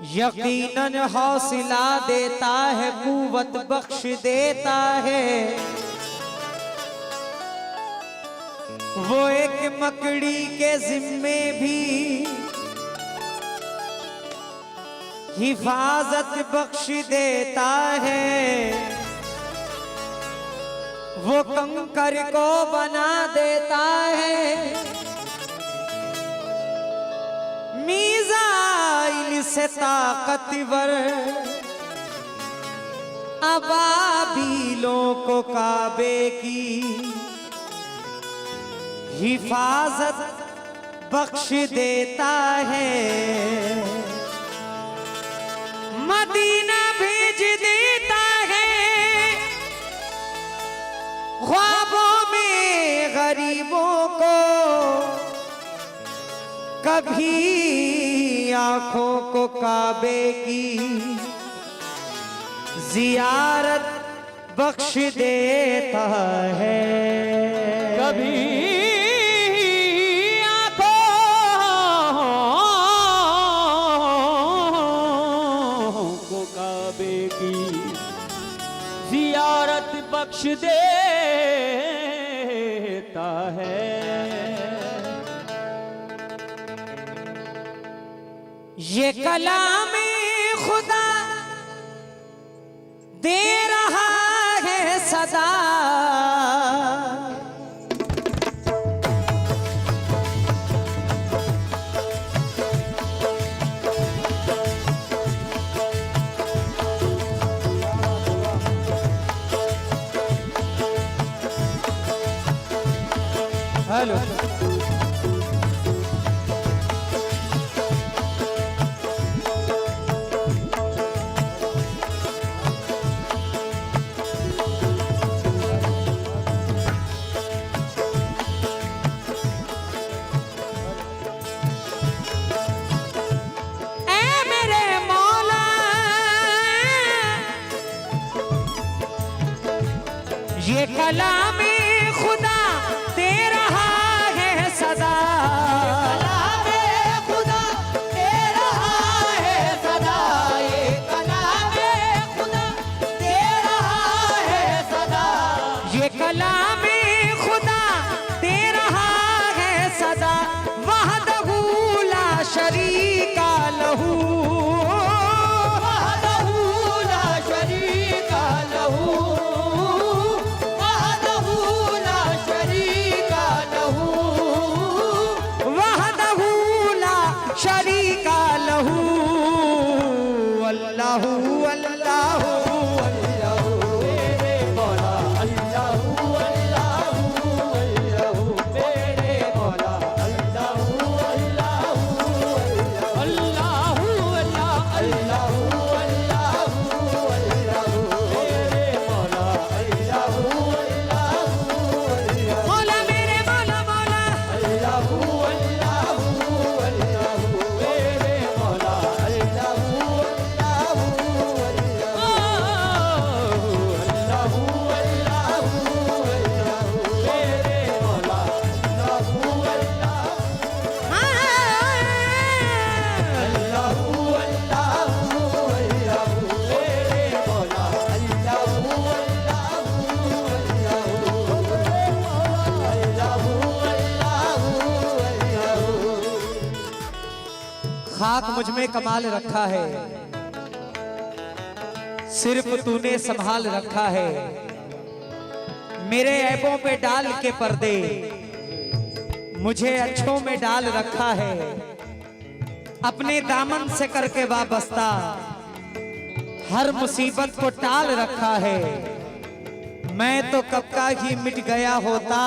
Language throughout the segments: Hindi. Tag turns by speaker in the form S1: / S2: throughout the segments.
S1: यकीनन हौसला देता है, कुव्वत बख्श देता है। वो एक मकड़ी के जिम्मे भी हिफाजत बख्श देता है। वो कंकर को बना देता है, मीज़ाइल से ताकतवर अबाबीलों को काबे की हिफाजत बख्श देता है। मदीना भेज देता है, ख्वाबों में गरीबों को, कभी आंखों को काबे की जियारत बख्श देता है।
S2: कभी आंखों को काबे की जियारत बख्श देता है।
S1: ये कलामे खुदा दे रहा है सदा, हेलो ये कलामे खुदा दे रहा है सदा,
S2: कलामे खुदा दे रहा है सदा, ये कलामे खुदा दे रहा है सदा,
S1: ये कलामे खुदा दे रहा है सदा। वहदहू ला शरीका लहू,
S2: वहदहू ला शरीका लहू,
S1: शरीका लहू। अल्लाहू अल्लाहू
S2: अल्लाहू मेरे मौला, अल्लाहू अल्लाहू अल्लाहू मेरे मौला, अल्लाहू अल्लाहू अल्लाहू अल्लाहू अल्लाहू अल्लाहू मेरे मौला, अल्लाहू अल्लाहू
S1: मौला मेरे मौला मौला
S2: अल्लाहू
S1: खाक मुझ में कमाल रखा है, सिर्फ तूने संभाल रखा है। मेरे ऐबों पे डाल के पर्दे मुझे अच्छों में डाल रखा है। अपने दामन से करके वाबस्ता हर मुसीबत को टाल रखा है। मैं तो कब का ही मिट गया होता,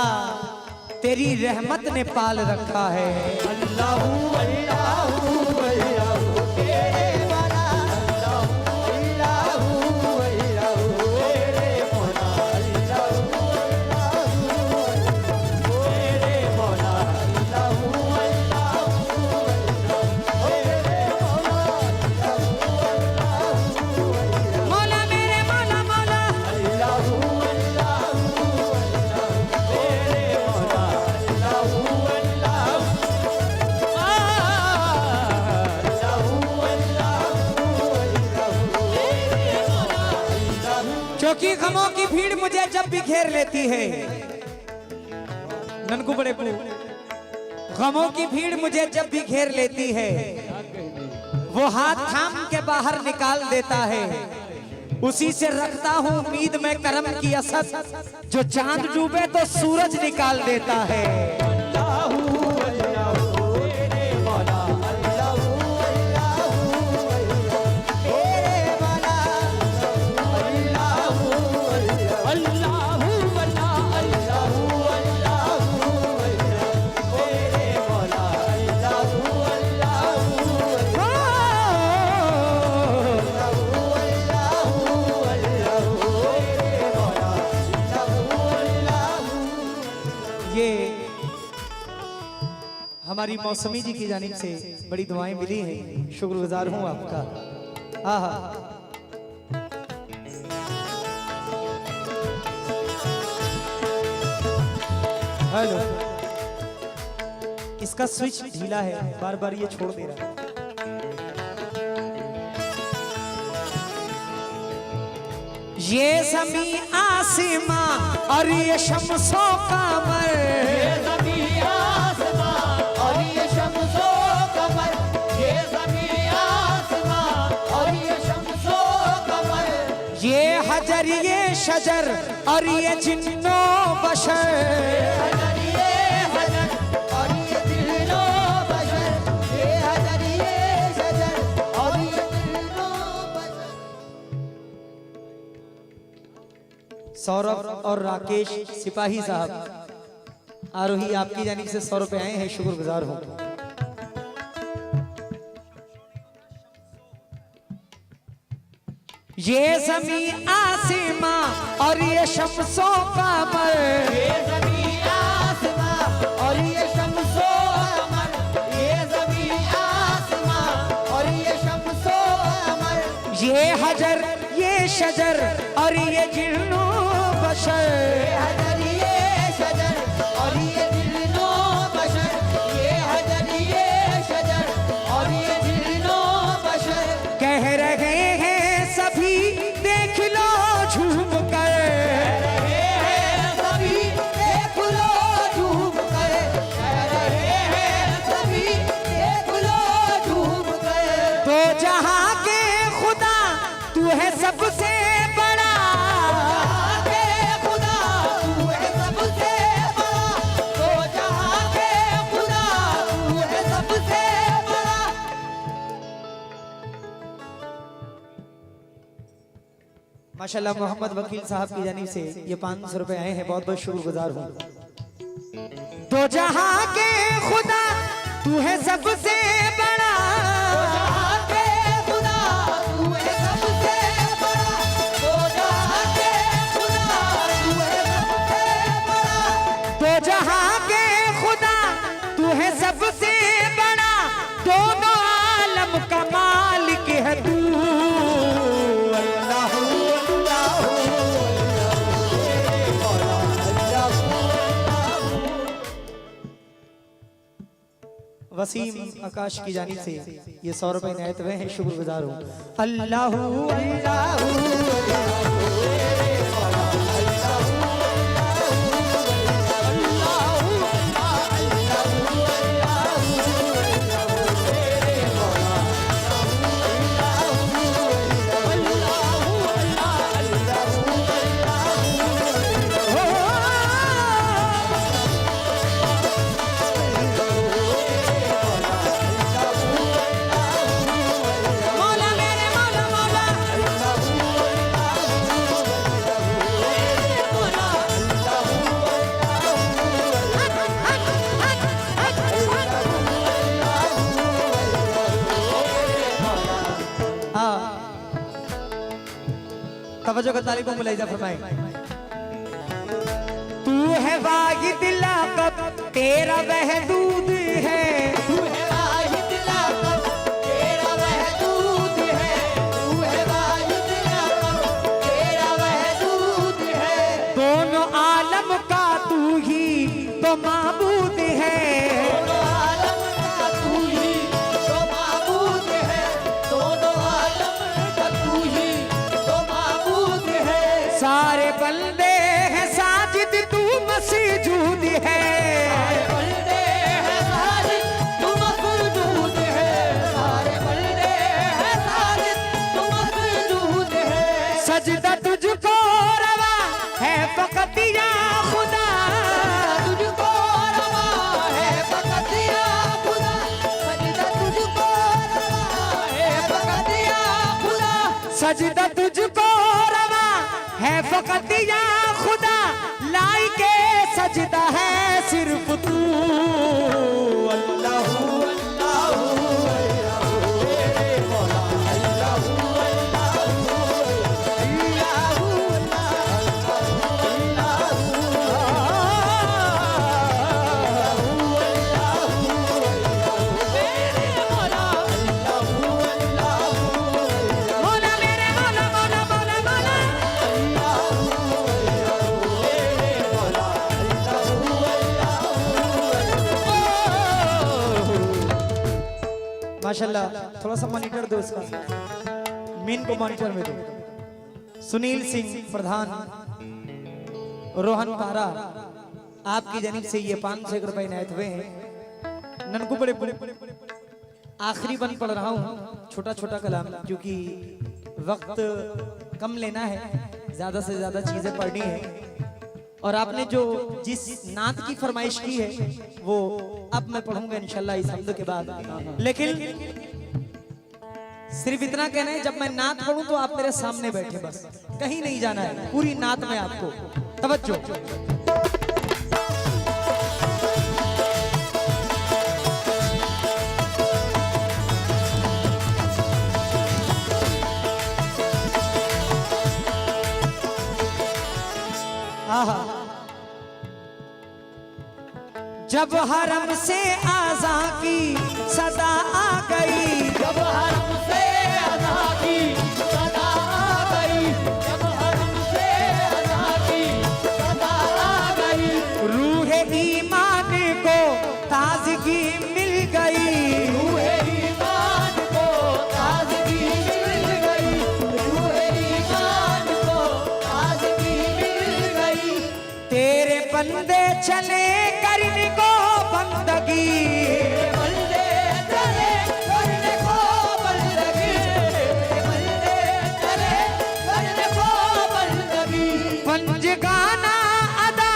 S1: तेरी रहमत ने पाल रखा है।
S2: अल्लाहू अल्लाहू अल्लाहू तेरे मौला, अल्लाहू अल्लाहू अल्लाहू तेरे मौला, अल्लाहू अल्लाहू तेरे मौला, अल्लाहू अल्लाहू तेरे मौला,
S1: मौला मेरे मौला मौला
S2: अल्लाहू अल्लाहू तेरे मौला, अल्लाहू अल्लाहू
S1: क्योंकि गमों की भीड़ मुझे जब भी घेर लेती है, ननकू बड़े पू, गमों की भीड़ मुझे जब भी घेर लेती है, वो हाथ थाम के बाहर निकाल देता है। उसी से रखता हूँ उम्मीद में करम की असद, जो चांद डूबे तो सूरज निकाल देता है। ये हमारी मौसमी जी की जानिब से बड़ी दुआएं मिली हैं, शुक्रगुजार हूं आपका। आहा, हेलो, इसका स्विच ढीला है, बार बार ये छोड़ दे रहा है। ये ज़मीं आसमां और ये शम्सो कमर,
S2: ये ज़मीं आसमां और ये शम्सो कमर, ये ज़मीं आसमां और ये शम्सो कमर,
S1: ये हजर ये शजर और ये जिन्नो बशर,
S2: ये हजर और ये जिन्नो बशर, ये हजर ये शजर और ये जिन्नो बशर।
S1: सौरभ और राकेश सिपाही साहब आरोही आपकी जानिब से 100 रुपए आए हैं, शुक्रगुजार हूं। ये ज़मीं आसमां और ये शम्सो कमर,
S2: ये ज़मीं आसमां और ये शम्सो कमर, ये ज़मीं आसमां और ये शम्सो कमर,
S1: ये हजर ये शजर और ये जिन्नो बशर,
S2: ये हजर ये शजर और ये जिन्नो बशर, ये हजर ये शजर और ये जिन्नो बशर,
S1: कह रहे हैं सभी देख लो झूम कर,
S2: रहे हैं सभी देख लो झूम कर, कह रहे हैं सभी देख लो झूम कर,
S1: तो जहां के खुदा तू है सबसे बड़ा,
S2: के खुदा तू है सबसे बड़ा, तो जहां के खुदा तू है सबसे बड़ा।
S1: माशाल्लाह मोहम्मद वकील साहब की जानिब से ये 500 रुपए आए हैं, बहुत बहुत शुक्रगुजार हूँ। तो जहां के खुदा तू है सबसे बड़ा,
S2: जहां के खुदा तू है सबसे बड़ा, तो जहां के खुदा तू है सबसे बड़ा,
S1: तो जहां के खुदा तू है सबसे बड़ा, दोनों आलम का मालिक है तू। अल्लाहू वसीम आकाश की जानिब से ये 100 रुपए इनायत हुए हैं, शुक्रगुजार हूँ। अल्लाहू अल्लाहू मौला मेरे मौला मौला हाँ, तवज्जो का तालिबों मुलाहिजा फरमाएं। तू है वाहिद लाक़ब तेरा वहदूद है,
S2: तू है वाहिद लाक़ब तेरा वहदूद है, तू है वाहिद लाक़ब तेरा वहदूद है,
S1: दोनों आलम का तू ही तो माबूद है,
S2: दोनों आलम का तू ही तो माबूद है, दोनों आलम का तू ही तो माबूद है,
S1: मौजूद है।
S2: सारे बंदे हैं सारे तुम मौजूद है, सारे बंदे हैं सारे तुम मौजूद है।
S1: सजदा तुझको रवा है फकत या खुदा,
S2: तुझको रवा है फकत या खुदा, सजदा तुझको रवा है फकत या खुदा।
S1: सजदा तुझको रवा है फकत या खुदा, लाई के सजदा है सिर्फ तू। अल्लाह माशाल्लाह। थोड़ा सा मॉनिटर दो इसका, मेन को मॉनिटर में दो। सुनील सिंह प्रधान, रोहन पारा, आपकी जानिब से ये 500 रुपए इनायत हुए हैं। ननकू बड़े आखिरी बन पढ़ रहा हूँ, छोटा छोटा कलाम, क्योंकि वक्त कम लेना है, ज्यादा से ज्यादा चीजें पढ़नी है। और आपने जो जिस नात की फरमाइश की है वो अब मैं पढ़ूंगा इंशाल्लाह इस हफ्ते के बाद। लेकिन सिर्फ इतना कहना है, जब मैं नात पढ़ूं तो आप मेरे सामने बैठे, बस कहीं नहीं जाना है, पूरी नात में आपको तवज्जो। आहा। जब हरम से आज़ा की सदा आ गई,
S2: जब हरम से अज़ा की सदा आ गई, जब हरम से अज़ा की सदा आ गई,
S1: रूह ईमान को ताज़गी मिल गई,
S2: रूह ईमान को ताज़गी मिल गई, रूह ईमान को ताज़गी मिल गई।
S1: तेरे बंदे चले करने को बंदगी,
S2: बंदे चले करने को बंदगी, बंदे चले करने को बंदगी।
S1: पंजगाना अदा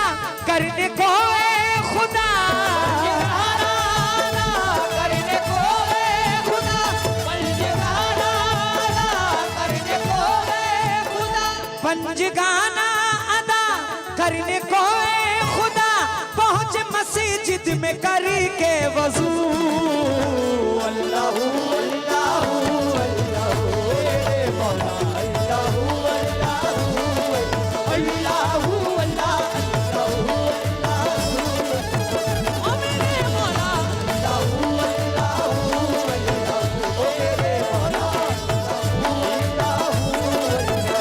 S1: करने को ए खुदा,
S2: पंजगाना करने को ए खुदा, पंजगाना करने को ए खुदा,
S1: पंजगाना अदा करने को ए खुदा, पहुंच मस्जिद में करी के वजू। अल्लाहू
S2: अल्लाहू अल्लाहू मेरे मौला, अल्लाहू अल्लाहू अल्लाहू अल्लाहू अल्लाहू मेरे मौला, अल्लाहू अल्लाहू अल्लाहू मेरे मौला, अल्लाहू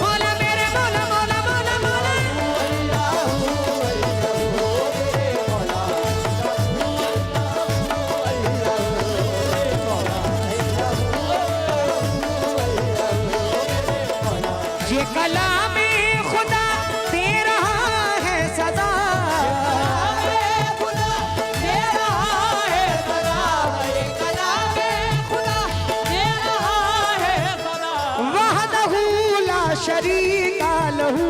S1: मौला मेरे मौला मौला मौला मौला, ये कलामे खुदा दे रहा है सदा,
S2: खुदा दे रहा है सदा, ये कलामे खुदा दे रहा है सदा।
S1: वहदहू ला शरीका लहू,